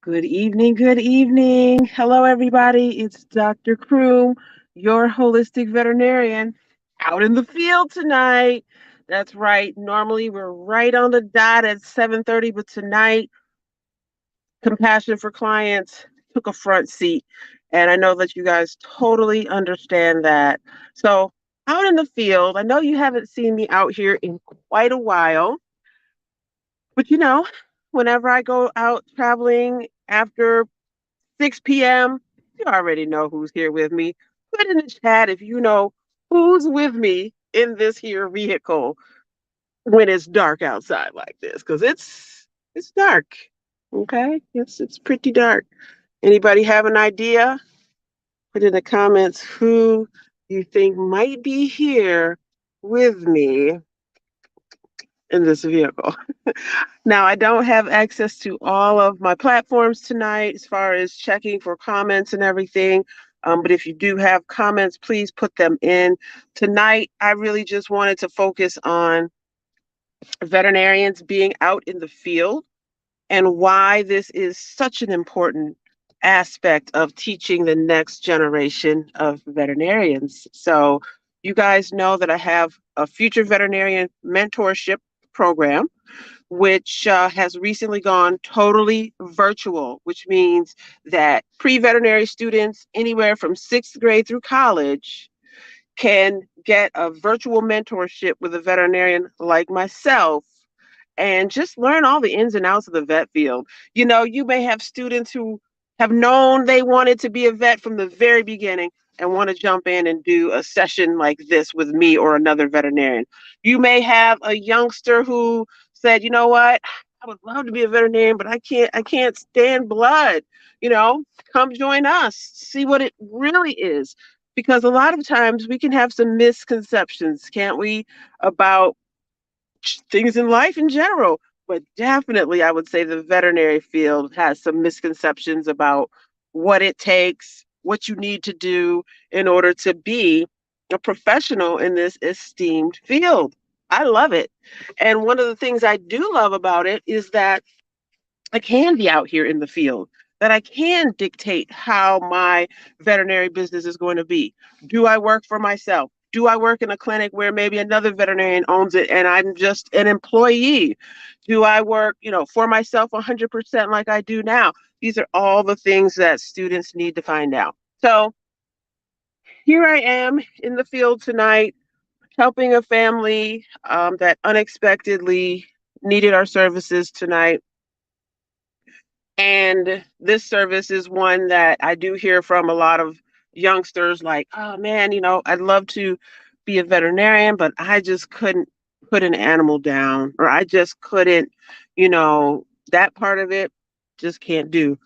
Good evening, good evening. Hello, everybody. It's Dr. Croom, your holistic veterinarian, out in the field tonight. That's right. Normally, we're right on the dot at 7:30, but tonight, Compassion for Clients took a front seat. And I know that you guys totally understand that. So, out in the field, I know you haven't seen me out here in quite a while. But whenever I go out traveling after 6 p.m., you already know who's here with me. Put in the chat if you know who's with me in this here vehicle when it's dark outside like this, because it's dark. Okay, it's pretty dark. Anybody have an idea? Put in the comments who you think might be here with me in this vehicle. Now, I don't have access to all of my platforms tonight as far as checking for comments and everything. But if you do have comments, please put them in. Tonight, I really just wanted to focus on veterinarians being out in the field and why this is such an important aspect of teaching the next generation of veterinarians. So, you guys know that I have a future veterinarian mentorship program which has recently gone totally virtual, which means that pre veterinary students anywhere from sixth grade through college can get a virtual mentorship with a veterinarian like myself and just learn all the ins and outs of the vet field. You may have students who have known they wanted to be a vet from the very beginning and want to jump in and do a session like this with me or another veterinarian. You may have a youngster who said, "You know what? I would love to be a veterinarian, but I can't stand blood. You know, come join us. See what it really is." Because a lot of times we can have some misconceptions, can't we, about things in life in general. But definitely, I would say the veterinary field has some misconceptions about what it takes, what you need to do in order to be a professional in this esteemed field. I love it. And one of the things I do love about it is that I can be out here in the field, that I can dictate how my veterinary business is going to be. Do I work for myself? Do I work in a clinic where maybe another veterinarian owns it and I'm just an employee? Do I work, for myself 100% like I do now? These are all the things that students need to find out. So here I am in the field tonight, helping a family that unexpectedly needed our services tonight. And this service is one that I do hear from a lot of youngsters like, "Oh man, I'd love to be a veterinarian, but I just couldn't put an animal down, or I just couldn't, that part of it just can't do."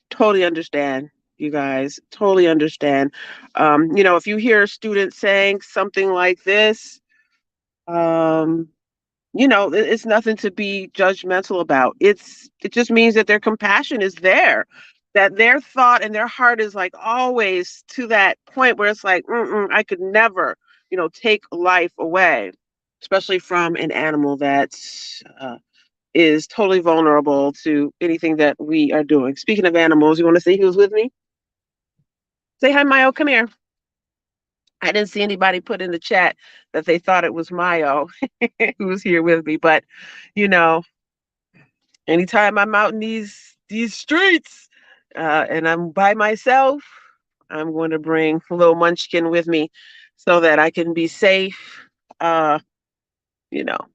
Totally understand, you guys. Totally understand. If you hear students saying something like this, um, it's nothing to be judgmental about. It just means that their compassion is there, that their thought and their heart is like always to that point where it's like, I could never, take life away, especially from an animal that is totally vulnerable to anything that we are doing. Speaking of animals, you want to see who's with me? Say hi, Mayo. Come here. I didn't see anybody put in the chat that they thought it was Mayo who's here with me, but you know, anytime I'm out in these streets and I'm by myself, I'm going to bring a little munchkin with me so that I can be safe. Uh,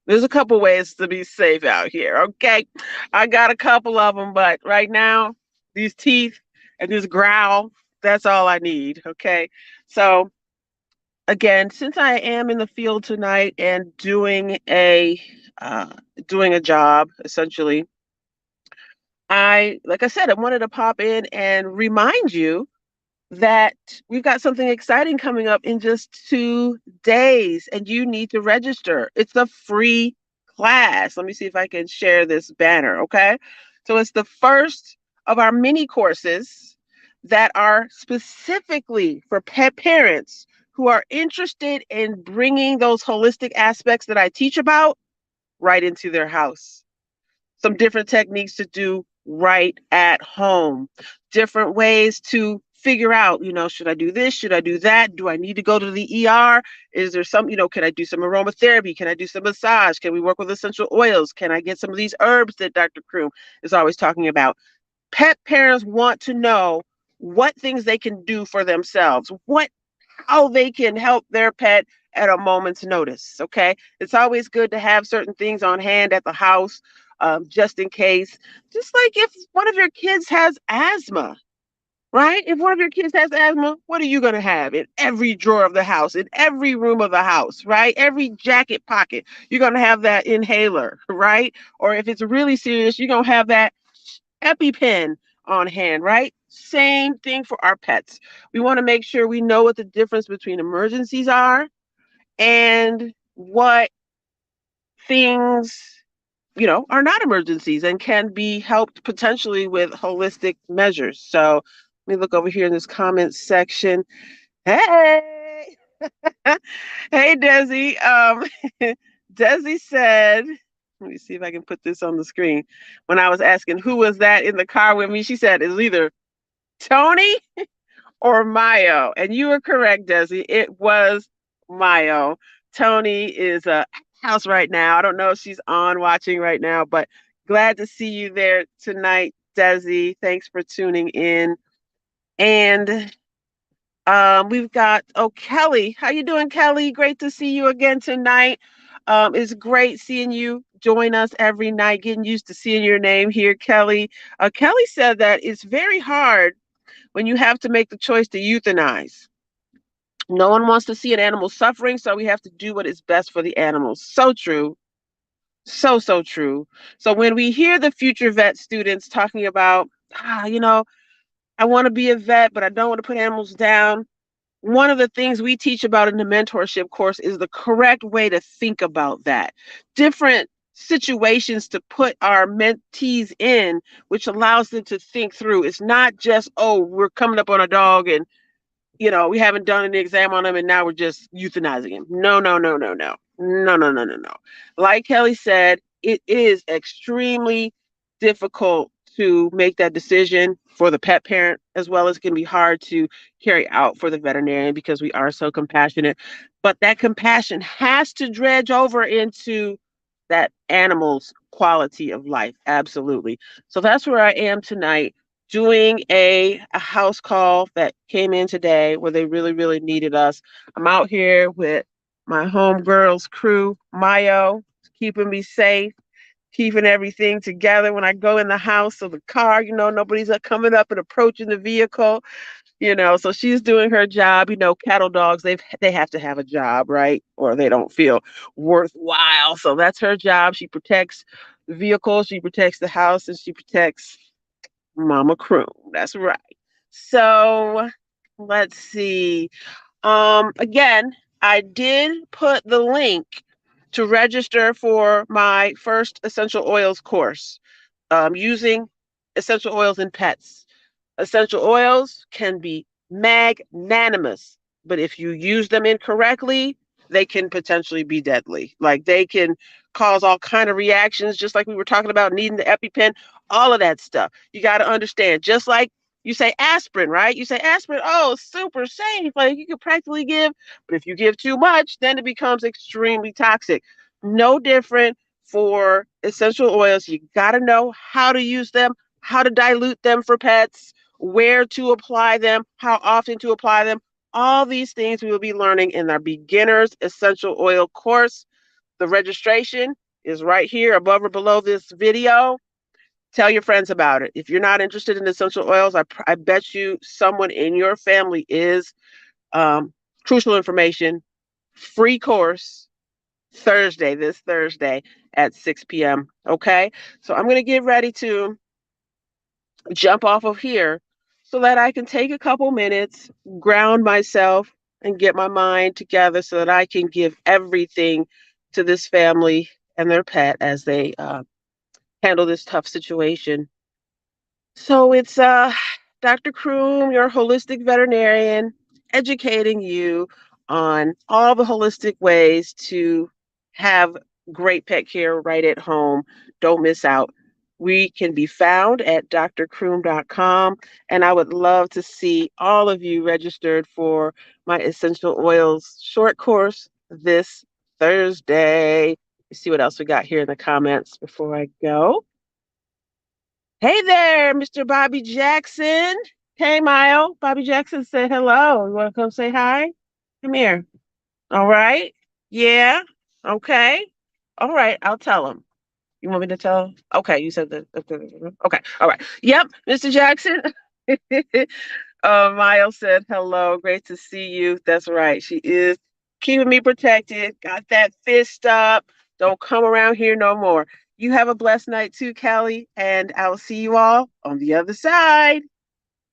there's a couple ways to be safe out here. Okay, I got a couple of them, but right now, these teeth and this growl, that's all I need. Okay, so again, since I am in the field tonight and uh, doing a job essentially, like I said, I wanted to pop in and remind you that we've got something exciting coming up in just 2 days, and you need to register. It's a free class. Let me see if I can share this banner. Okay, so it's the first of our mini courses that are specifically for pet parents who are interested in bringing those holistic aspects that I teach about right into their house. Some different techniques to do right at home. Different ways to figure out, should I do this? Should I do that? Do I need to go to the ER? Is there some, can I do some aromatherapy? Can I do some massage? Can we work with essential oils? Can I get some of these herbs that Dr. Croom is always talking about? Pet parents want to know what things they can do for themselves, how they can help their pet at a moment's notice. Okay. It's always good to have certain things on hand at the house, just in case. Just like if one of your kids has asthma, right? If one of your kids has asthma, what are you going to have in every drawer of the house, in every room of the house, right? Every jacket pocket, you're going to have that inhaler, right? Or if it's really serious, you're going to have that EpiPen on hand, right? Same thing for our pets. We want to make sure we know what the difference between emergencies are and what things, are not emergencies and can be helped potentially with holistic measures. So let me look over here in this comment section. Hey, hey, Desi. Desi said, let me see if I can put this on the screen. When I was asking who was that in the car with me, she said it's either Tony or Mayo. And you were correct, Desi. It was Mayo. Tony is house right now. I don't know if she's on watching right now, but glad to see you there tonight, Desi. Thanks for tuning in. And we've got Kelly. How you doing, Kelly? Great to see you again tonight. It's great seeing you join us every night. Getting used to seeing your name here, Kelly. Kelly said that it's very hard when you have to make the choice to euthanize. No one wants to see an animal suffering, so we have to do what is best for the animals. So true. So true. So when we hear the future vet students talking about, I want to be a vet, but I don't want to put animals down. One of the things we teach about in the mentorship course is the correct way to think about that. Different situations to put our mentees in, which allows them to think through. It's not just, oh, we're coming up on a dog and we haven't done an exam on him and now we're just euthanizing him. No, no, no, no, no. No, no, no, no, no. Like Kelly said, it is extremely difficult to make that decision for the pet parent, as well as it can be hard to carry out for the veterinarian because we are so compassionate. But that compassion has to dredge over into that animal's quality of life. Absolutely. So that's where I am tonight, doing a house call that came in today where they really, really needed us. I'm out here with my homegirls crew, Mayo, keeping me safe, keeping everything together when I go in the house. So the car, nobody's coming up and approaching the vehicle, so she's doing her job. Cattle dogs, they have to have a job, right? Or they don't feel worthwhile. So that's her job. She protects the vehicle, she protects the house, and she protects Mama Croom. That's right. So let's see. Again, I did put the link to register for my first essential oils course, using essential oils in pets. Essential oils can be magnanimous, but if you use them incorrectly, they can potentially be deadly. Like they can cause all kind of reactions, just like we were talking about needing the EpiPen, all of that stuff. You got to understand, just like you say aspirin, right? You say aspirin, oh, super safe. Like you could practically give, but if you give too much, then it becomes extremely toxic. No different for essential oils. You got to know how to use them, how to dilute them for pets, where to apply them, how often to apply them. All these things we will be learning in our beginner's essential oil course. The registration is right here above or below this video. Tell your friends about it. If you're not interested in essential oils, I bet you someone in your family is. Crucial information, free course, this Thursday at 6 p.m. Okay, so I'm going to get ready to jump off of here so that I can take a couple minutes, ground myself, and get my mind together so that I can give everything to this family and their pet as they handle this tough situation. So it's Dr. Croom, your holistic veterinarian, educating you on all the holistic ways to have great pet care right at home. Don't miss out. We can be found at drcroom.com, and I would love to see all of you registered for my essential oils short course this Thursday. Let's see what else we got here in the comments before I go. Hey there, Mr. Bobby Jackson. Hey, Mile. Bobby Jackson said hello. You want to come say hi? Come here. All right. Yeah. Okay. All right. I'll tell him. You want me to tell? Okay, you said that. Okay, all right. Yep, Mr. Jackson. Miles said hello. Great to see you. That's right. She is keeping me protected. Got that fist up. Don't come around here no more. You have a blessed night too, Callie, and I will see you all on the other side.